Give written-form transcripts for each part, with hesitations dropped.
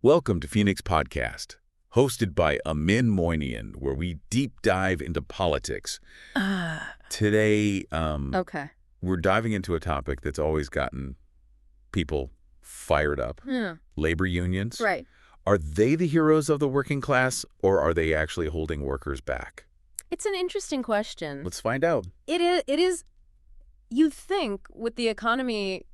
Welcome to Phoenix Podcast, hosted by Amin Moinian, where we deep dive into politics. Today, Okay. we're diving into a topic that's always gotten people fired up. Yeah. Labor unions. Right. Are they the heroes of the working class, or are they actually holding workers back? It's an interesting question. Let's find out. It is. You'd think with the economy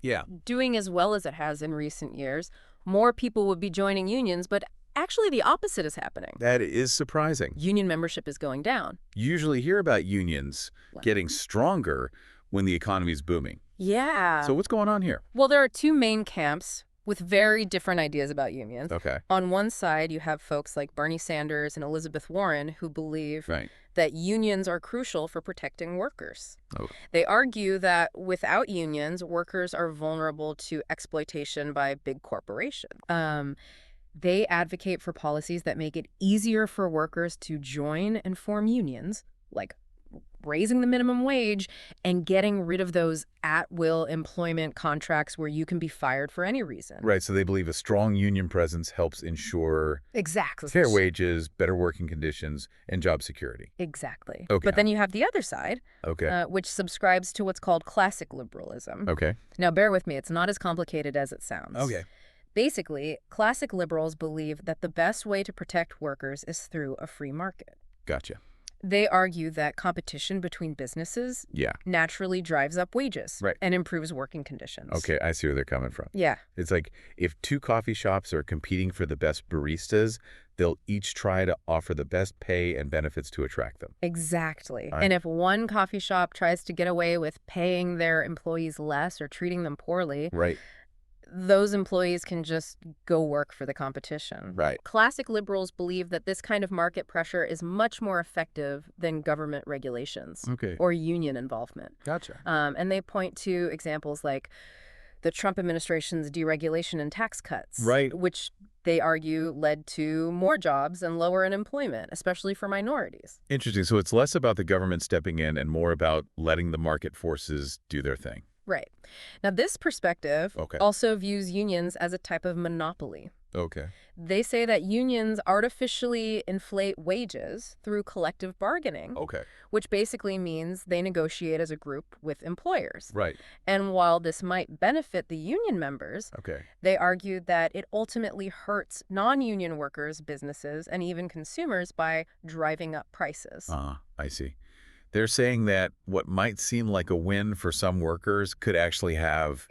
doing as well as it has in recent years, more people would be joining unions, but actually the opposite is happening. That is surprising. Union membership is going down. You usually hear about unions getting stronger when the economy is booming. Yeah. So what's going on here? Well, there are two main camps with very different ideas about unions. Okay. On one side, you have folks like Bernie Sanders and Elizabeth Warren who believe Right. that unions are crucial for protecting workers. Oh. They argue that without unions, workers are vulnerable to exploitation by big corporations. They advocate for policies that make it easier for workers to join and form unions, like raising the minimum wage and getting rid of those at-will employment contracts where you can be fired for any reason. Right, so they believe a strong union presence helps ensure Exactly. fair wages, better working conditions, and job security. Exactly. Okay. But then you have the other side, Okay. which subscribes to what's called classic liberalism. Okay. Now, bear with me. It's not as complicated as it sounds. Okay. Basically, classic liberals believe that the best way to protect workers is through a free market. Gotcha. They argue that competition between businesses naturally drives up wages and improves working conditions. Okay, I see where they're coming from. Yeah. It's like if two coffee shops are competing for the best baristas, they'll each try to offer the best pay and benefits to attract them. Exactly. Right. And if one coffee shop tries to get away with paying their employees less or treating them poorly, those employees can just go work for the competition. Right. Classic liberals believe that this kind of market pressure is much more effective than government regulations or union involvement. Gotcha. And they point to examples like the Trump administration's deregulation and tax cuts, which they argue led to more jobs and lower unemployment, especially for minorities. Interesting. So it's less about the government stepping in and more about letting the market forces do their thing. Right. Now, this perspective also views unions as a type of monopoly. Okay. They say that unions artificially inflate wages through collective bargaining, which basically means they negotiate as a group with employers. Right. And while this might benefit the union members, they argue that it ultimately hurts non-union workers, businesses, and even consumers by driving up prices. I see. They're saying that what might seem like a win for some workers could actually have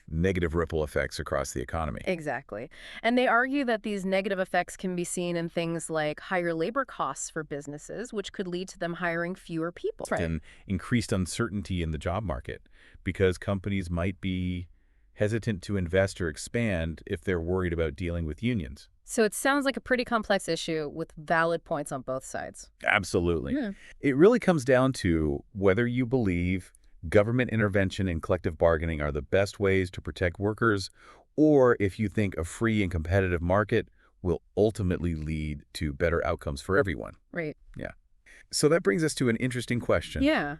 negative ripple effects across the economy. Exactly. And they argue that these negative effects can be seen in things like higher labor costs for businesses, which could lead to them hiring fewer people. And increased uncertainty in the job market because companies might be hesitant to invest or expand if they're worried about dealing with unions. So it sounds like a pretty complex issue with valid points on both sides. Absolutely. Yeah. It really comes down to whether you believe government intervention and collective bargaining are the best ways to protect workers, or if you think a free and competitive market will ultimately lead to better outcomes for everyone. Right. Yeah. So that brings us to an interesting question. Yeah.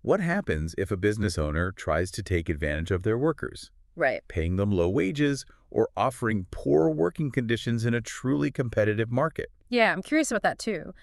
What happens if a business owner tries to take advantage of their workers? Right. Paying them low wages or offering poor working conditions in a truly competitive market. Yeah, I'm curious about that too.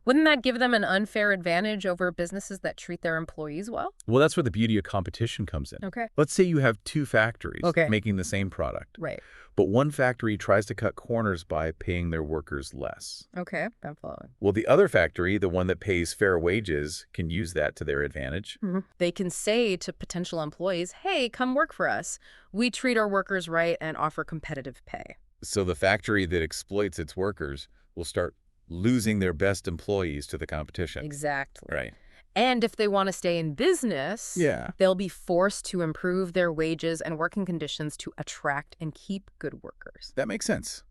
Wouldn't that give them an unfair advantage over businesses that treat their employees well? Well, that's where the beauty of competition comes in. Okay. Let's say you have two factories making the same product. Right. But one factory tries to cut corners by paying their workers less. Okay, I'm following. Well, the other factory, the one that pays fair wages, can use that to their advantage. They can say to potential employees, hey, come work for us. We treat our workers right and offer competitive pay. So the factory that exploits its workers will start losing their best employees to the competition. Exactly. Right. And if they want to stay in business, they'll be forced to improve their wages and working conditions to attract and keep good workers. That makes sense.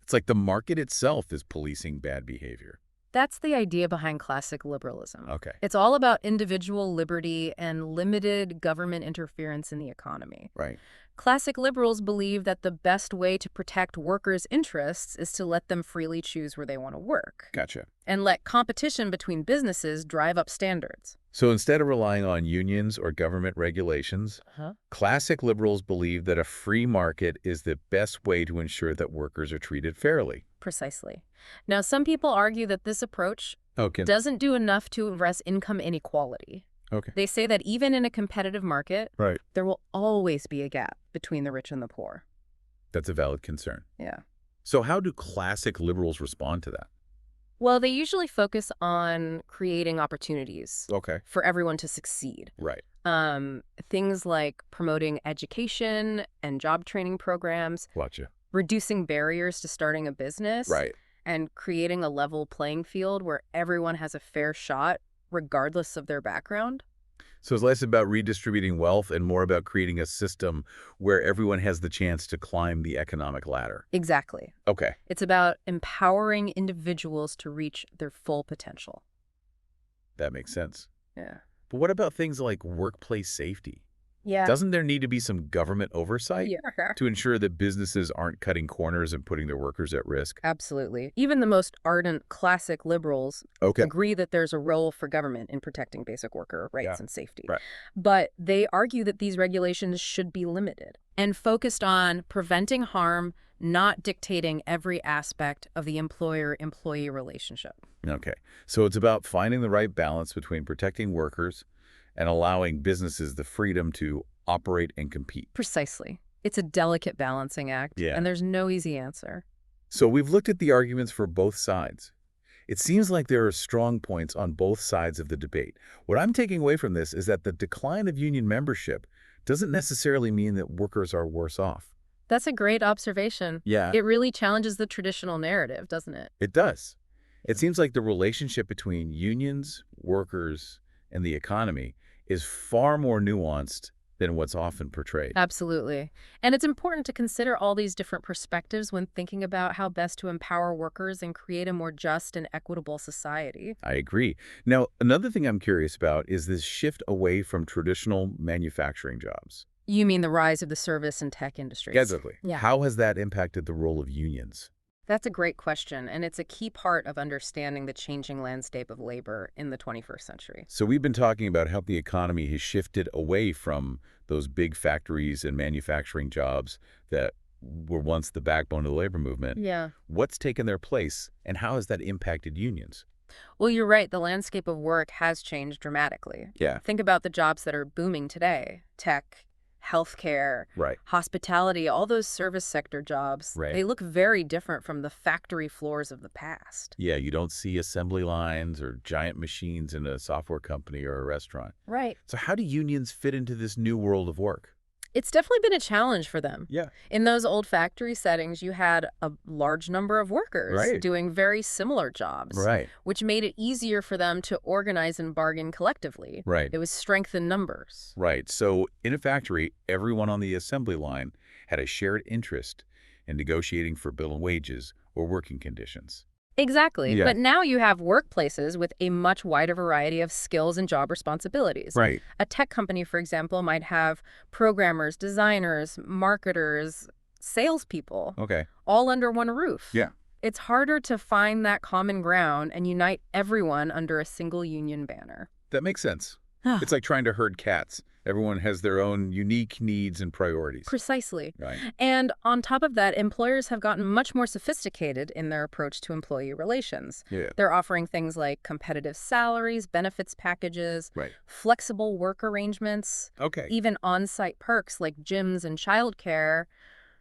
It's like the market itself is policing bad behavior. That's the idea behind classic liberalism. Okay. It's all about individual liberty and limited government interference in the economy. Right. Classic liberals believe that the best way to protect workers' interests is to let them freely choose where they want to work Gotcha. and let competition between businesses drive up standards. So instead of relying on unions or government regulations, Huh? classic liberals believe that a free market is the best way to ensure that workers are treated fairly. Precisely. Now, some people argue that this approach Okay. doesn't do enough to address income inequality. Okay. They say that even in a competitive market, Right. there will always be a gap between the rich and the poor. That's a valid concern. Yeah. So how do classic liberals respond to that? Well, they usually focus on creating opportunities Okay. for everyone to succeed. Right. Things like promoting education and job training programs, Gotcha. reducing barriers to starting a business, Right. and creating a level playing field where everyone has a fair shot, regardless of their background. So it's less about redistributing wealth and more about creating a system where everyone has the chance to climb the economic ladder. Exactly. Okay. It's about empowering individuals to reach their full potential. That makes sense. Yeah. But what about things like workplace safety? Yeah. Doesn't there need to be some government oversight Yeah. to ensure that businesses aren't cutting corners and putting their workers at risk? Absolutely. Even the most ardent classic liberals Okay. agree that there's a role for government in protecting basic worker rights Yeah. and safety. Right. But they argue that these regulations should be limited and focused on preventing harm, not dictating every aspect of the employer-employee relationship. Okay. So it's about finding the right balance between protecting workers and allowing businesses the freedom to operate and compete. Precisely. It's a delicate balancing act, Yeah. and there's no easy answer. So we've looked at the arguments for both sides. It seems like there are strong points on both sides of the debate. What I'm taking away from this is that the decline of union membership doesn't necessarily mean that workers are worse off. That's a great observation. Yeah, It really challenges the traditional narrative, doesn't it? it does. It seems like the relationship between unions, workers, and the economy is far more nuanced than what's often portrayed. Absolutely. And it's important to consider all these different perspectives when thinking about how best to empower workers and create a more just and equitable society. I agree. Now, another thing I'm curious about is this shift away from traditional manufacturing jobs. You mean the rise of the service and tech industries? Exactly. Yeah. How has that impacted the role of unions? That's a great question, and it's a key part of understanding the changing landscape of labor in the 21st century. So we've been talking about how the economy has shifted away from those big factories and manufacturing jobs that were once the backbone of the labor movement. Yeah. What's taken their place, and how has that impacted unions? Well, you're right. The landscape of work has changed dramatically. Yeah. Think about the jobs that are booming today: tech, healthcare, Right. hospitality, all those service sector jobs. Right. They look very different from the factory floors of the past. Yeah, you don't see assembly lines or giant machines in a software company or a restaurant. Right. So how do unions fit into this new world of work? It's definitely been a challenge for them. Yeah. In those old factory settings, you had a large number of workers Right. doing very similar jobs, Right. which made it easier for them to organize and bargain collectively. Right. It was strength in numbers. Right. So in a factory, everyone on the assembly line had a shared interest in negotiating for bill and wages or working conditions. Exactly. Yeah. But now you have workplaces with a much wider variety of skills and job responsibilities. Right. A tech company, for example, might have programmers, designers, marketers, salespeople, Okay. all under one roof. Yeah. It's harder to find that common ground and unite everyone under a single union banner. That makes sense. It's like trying to herd cats. Everyone has their own unique needs and priorities. Precisely. Right. And on top of that, employers have gotten much more sophisticated in their approach to employee relations. Yeah. They're offering things like competitive salaries, benefits packages, Right. flexible work arrangements, Okay. even on-site perks like gyms and childcare.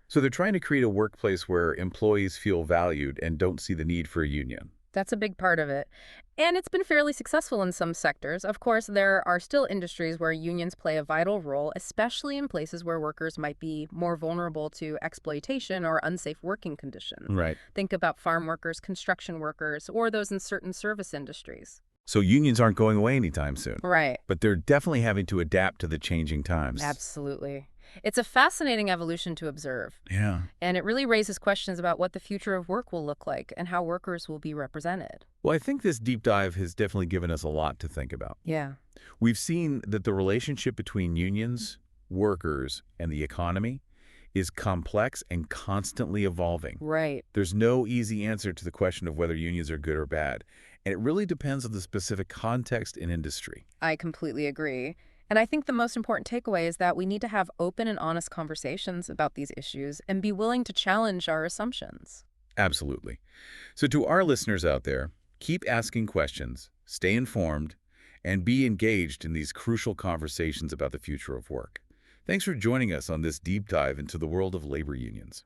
So they're trying to create a workplace where employees feel valued and don't see the need for a union. That's a big part of it. And it's been fairly successful in some sectors. Of course, there are still industries where unions play a vital role, especially in places where workers might be more vulnerable to exploitation or unsafe working conditions. Right. Think about farm workers, construction workers, or those in certain service industries. So unions aren't going away anytime soon. Right. But they're definitely having to adapt to the changing times. Absolutely. It's a fascinating evolution to observe, Yeah. and it really raises questions about what the future of work will look like and how workers will be represented. Well, I think this deep dive has definitely given us a lot to think about. Yeah. We've seen that the relationship between unions, workers, and the economy is complex and constantly evolving. Right. There's no easy answer to the question of whether unions are good or bad, and it really depends on the specific context and industry. I completely agree. And I think the most important takeaway is that we need to have open and honest conversations about these issues and be willing to challenge our assumptions. Absolutely. So to our listeners out there, keep asking questions, stay informed, and be engaged in these crucial conversations about the future of work. Thanks for joining us on this deep dive into the world of labor unions.